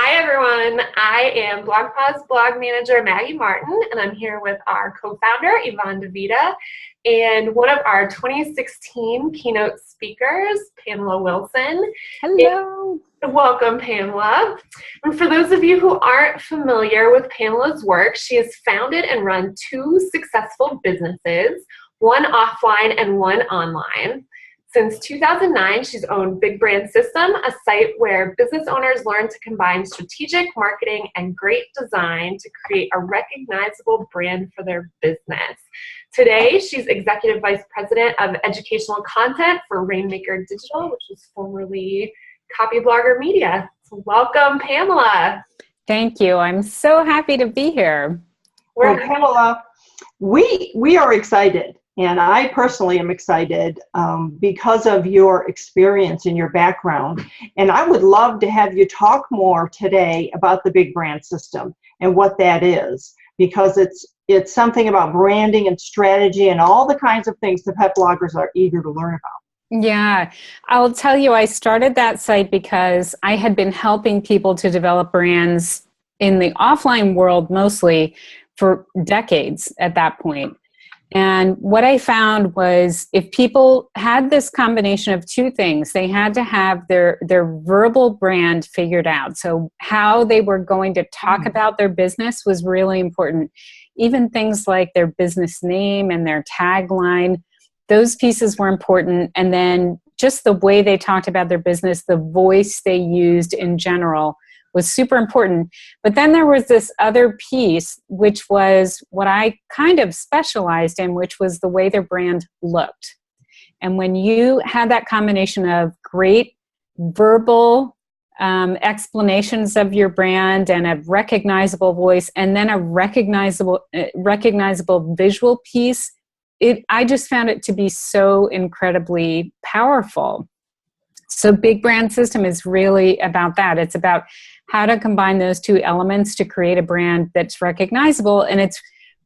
Hi, everyone. I am BlogPaws blog manager Maggie Martin, and I'm here with our co-founder, Yvonne DeVita, and one of our 2016 keynote speakers, Pamela Wilson. Hello. Welcome, Pamela. And for those of you who aren't familiar with Pamela's work, she has founded and run two successful businesses, one offline and one online. Since 2009, she's owned Big Brand System, a site where business owners learn to combine strategic marketing and great design to create a recognizable brand for their business. Today, she's Executive Vice President of Educational Content for Rainmaker Digital, which was formerly Copyblogger Media. So welcome, Pamela. Thank you. I'm so happy to be here. Well, Pamela, we are excited. And I personally am excited because of your experience and your background. And I would love to have you talk more today about the Big Brand System and what that is, because it's something about branding and strategy and all the kinds of things the pet bloggers are eager to learn about. Yeah, I'll tell you, I started that site because I had been helping people to develop brands in the offline world mostly for decades at that point. And what I found was if people had this combination of two things, they had to have their verbal brand figured out. So how they were going to talk about their business was really important. Even things like their business name and their tagline, those pieces were important. And then just the way they talked about their business, the voice they used in general was super important. But then there was this other piece, which was what I kind of specialized in, which was the way their brand looked. And when you had that combination of great verbal explanations of your brand and a recognizable voice, and then a recognizable visual piece, I just found it to be so incredibly powerful. So Big Brand System is really about that. It's about how to combine those two elements to create a brand that's recognizable. And it's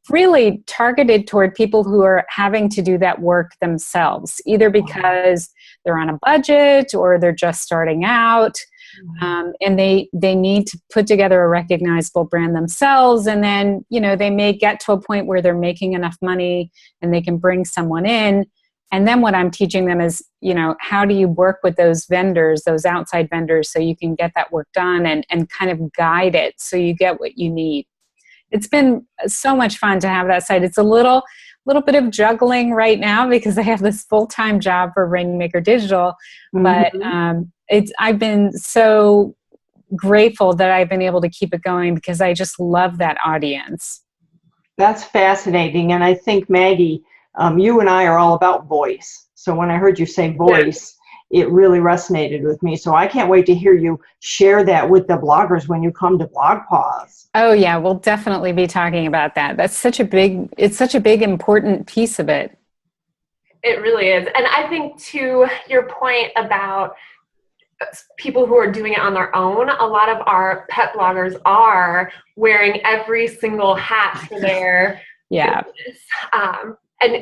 really targeted toward people who are having to do that work themselves, either because they're on a budget or they're just starting out. And they need to put together a recognizable brand themselves. And then, they may get to a point where they're making enough money and they can bring someone in. And then what I'm teaching them is, how do you work with those vendors, those outside vendors, so you can get that work done and kind of guide it so you get what you need. It's been so much fun to have that site. It's a little bit of juggling right now because I have this full-time job for Rainmaker Digital, but I've been so grateful that I've been able to keep it going because I just love that audience. That's fascinating. And I think, Maggie, you and I are all about voice. So when I heard you say voice, it really resonated with me. So I can't wait to hear you share that with the bloggers when you come to BlogPaws. Oh yeah, we'll definitely be talking about that. It's such a big, important piece of it. It really is. And I think to your point about people who are doing it on their own, a lot of our pet bloggers are wearing every single hat for their business. And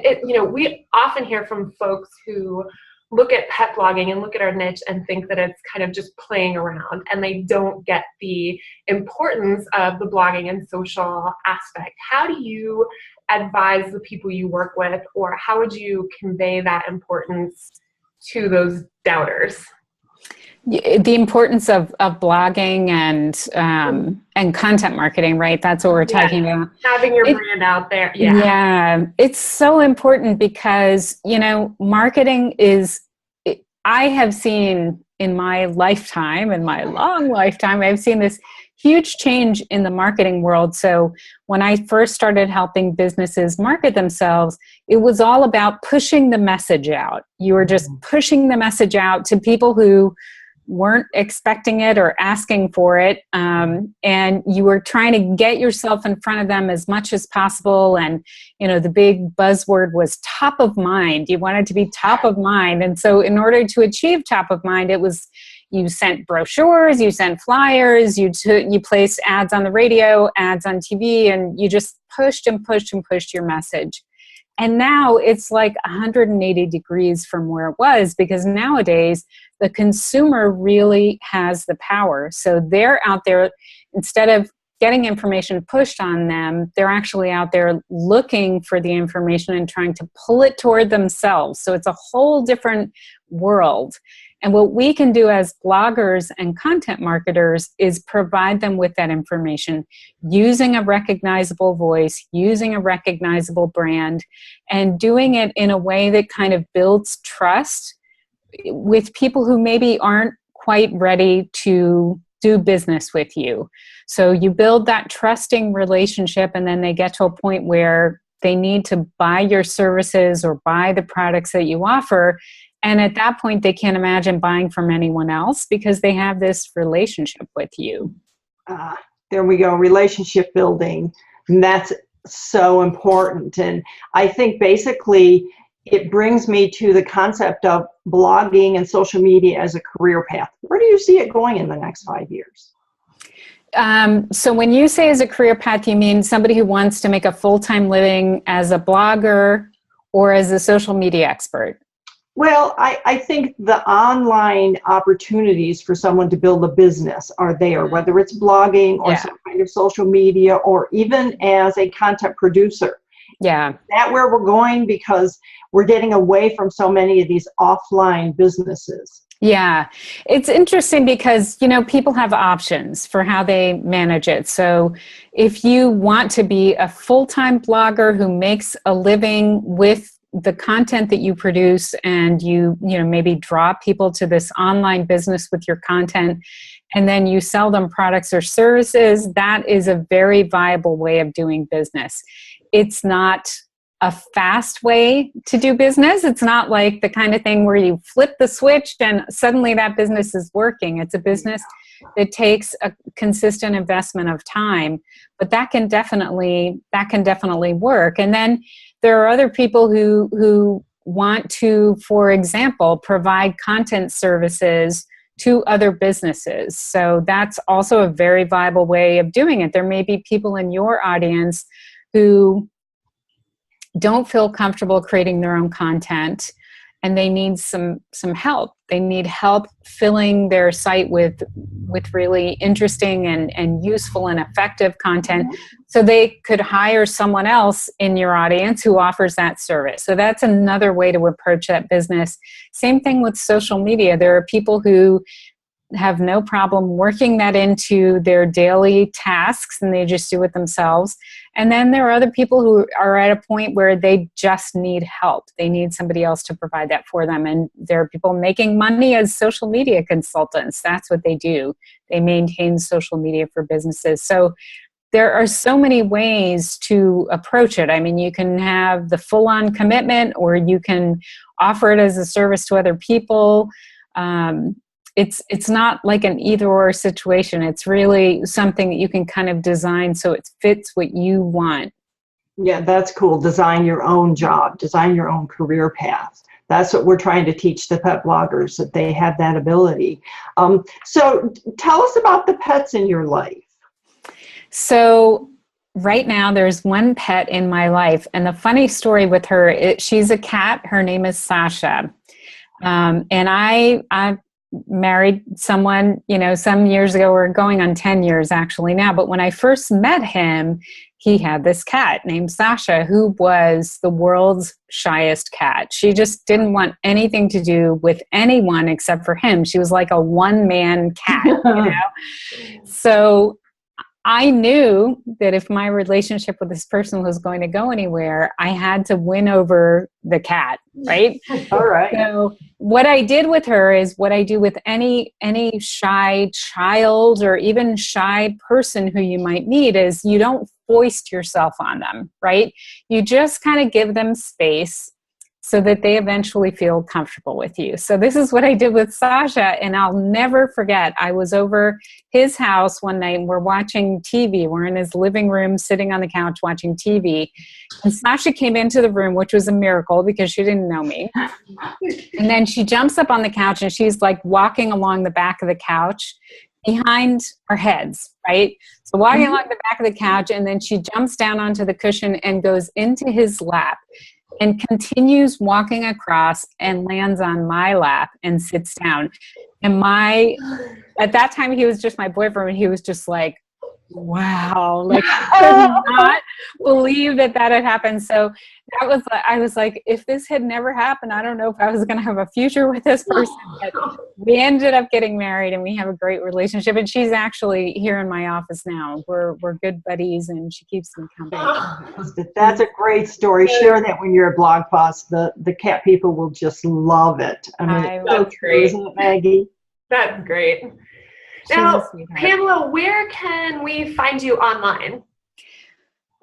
we often hear from folks who look at pet blogging and look at our niche and think that it's kind of just playing around, and they don't get the importance of the blogging and social aspect. How do you advise the people you work with, or how would you convey that importance to those doubters? The importance of blogging and content marketing, right? That's what we're talking about. Having your brand out there. Yeah, it's so important because, marketing I have seen in my lifetime, in my long lifetime, I've seen this huge change in the marketing world. So when I first started helping businesses market themselves, it was all about pushing the message out. You were just pushing the message out to people who weren't expecting it or asking for it, and you were trying to get yourself in front of them as much as possible. And the big buzzword was top of mind. You wanted to be top of mind, and so in order to achieve top of mind, it was you sent brochures, you sent flyers, you placed ads on the radio, ads on TV, and you just pushed and pushed and pushed your message. And now it's like 180 degrees from where it was, because nowadays the consumer really has the power. So they're out there, instead of getting information pushed on them, they're actually out there looking for the information and trying to pull it toward themselves. So it's a whole different world. And what we can do as bloggers and content marketers is provide them with that information using a recognizable voice, using a recognizable brand, and doing it in a way that kind of builds trust with people who maybe aren't quite ready to do business with you. So you build that trusting relationship, and then they get to a point where they need to buy your services or buy the products that you offer. And at that point, they can't imagine buying from anyone else because they have this relationship with you. There we go, relationship building. And that's so important. And I think basically it brings me to the concept of blogging and social media as a career path. Where do you see it going in the next 5 years? So when you say as a career path, you mean somebody who wants to make a full-time living as a blogger or as a social media expert? Well, I think the online opportunities for someone to build a business are there, whether it's blogging or some kind of social media, or even as a content producer. Yeah. Is that where we're going? Because we're getting away from so many of these offline businesses. Yeah, it's interesting because, you know, people have options for how they manage it. So if you want to be a full-time blogger who makes a living with the content that you produce, and you know, maybe draw people to this online business with your content, and then you sell them products or services, that is a very viable way of doing business. It's not a fast way to do business. It's not like the kind of thing where you flip the switch and suddenly that business is working. It's a business that takes a consistent investment of time, but that can definitely work. And then there are other people who want to, for example, provide content services to other businesses. So that's also a very viable way of doing it. There may be people in your audience who don't feel comfortable creating their own content, and they need some help. They need help filling their site with really interesting and useful and effective content. So they could hire someone else in your audience who offers that service. So that's another way to approach that business. Same thing with social media. There are people who have no problem working that into their daily tasks, and they just do it themselves. And then there are other people who are at a point where they just need help. They need somebody else to provide that for them. And there are people making money as social media consultants. That's what they do. They maintain social media for businesses. So there are so many ways to approach it. I mean, you can have the full-on commitment, or you can offer it as a service to other people. It's not like an either-or situation. It's really something that you can kind of design so it fits what you want. Yeah, that's cool. Design your own job, design your own career path. That's what we're trying to teach the pet bloggers, that they have that ability. So tell us about the pets in your life. So right now there's one pet in my life, and the funny story with her, she's a cat. Her name is Sasha. And I married someone, you know, some years ago. We're going on 10 years actually now. But when I first met him, he had this cat named Sasha, who was the world's shyest cat. She just didn't want anything to do with anyone except for him. She was like a one-man cat, you know? So I knew that if my relationship with this person was going to go anywhere, I had to win over the cat, right? All right. So what I did with her is what I do with any shy child or even shy person who you might meet, is you don't foist yourself on them, right? You just kind of give them space so that they eventually feel comfortable with you. So this is what I did with Sasha, and I'll never forget. I was over his house one night, and we're watching TV. We're in his living room, sitting on the couch watching TV. And Sasha came into the room, which was a miracle because she didn't know me. And then she jumps up on the couch, and she's like walking along the back of the couch behind our heads, right? So walking along the back of the couch, and then she jumps down onto the cushion and goes into his lap. and continues walking across and lands on my lap and sits down. And at that time, he was just my boyfriend, and he was just like, wow, like I could not believe that had happened. So I was like, if this had never happened, I don't know if I was going to have a future with this person. But we ended up getting married, and we have a great relationship. And she's actually here in my office now. We're good buddies, and she keeps me company. That's a great story. Share that when you're at BlogPaws. The cat people will just love it. I mean, it's so true, isn't it, Maggie? That's great. Now, Pamela, where can we find you online?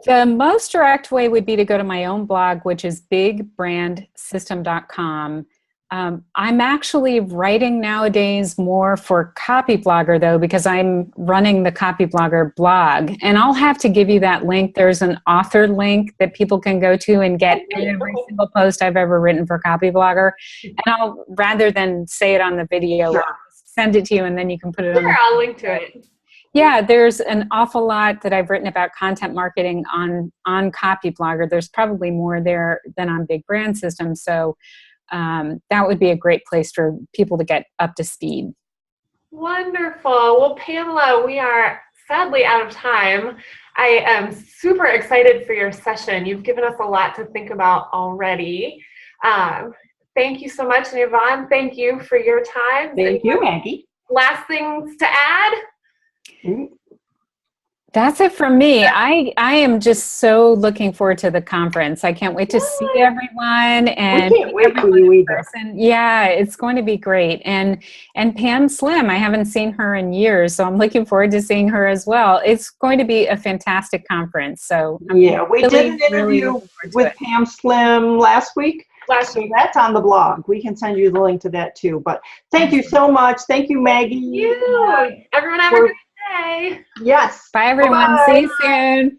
The most direct way would be to go to my own blog, which is bigbrandsystem.com. I'm actually writing nowadays more for Copyblogger, though, because I'm running the Copyblogger blog. And I'll have to give you that link. There's an author link that people can go to and get every single post I've ever written for Copyblogger. And I'll, rather than say it on the video, Sure. send it to you, and then you can put it on. I'll link to it. Yeah, there's an awful lot that I've written about content marketing on Copyblogger. There's probably more there than on Big Brand System. So that would be a great place for people to get up to speed. Wonderful. Well, Pamela, we are sadly out of time. I am super excited for your session. You've given us a lot to think about already. Thank you so much. And Yvonne, thank you for your time. Thank you, Maggie. Last things to add? That's it from me. I am just so looking forward to the conference. I can't wait to see everyone and we can't wait for you either. Yeah, it's going to be great. And Pam Slim, I haven't seen her in years, so I'm looking forward to seeing her as well. It's going to be a fantastic conference. So yeah, we did an interview with Pam Slim last week. So that's on the blog. We can send you the link to that too. But thank you so much. Thank you, Maggie. Thank you. Everyone have a good day. Yes. Bye, everyone. Bye-bye. See you soon.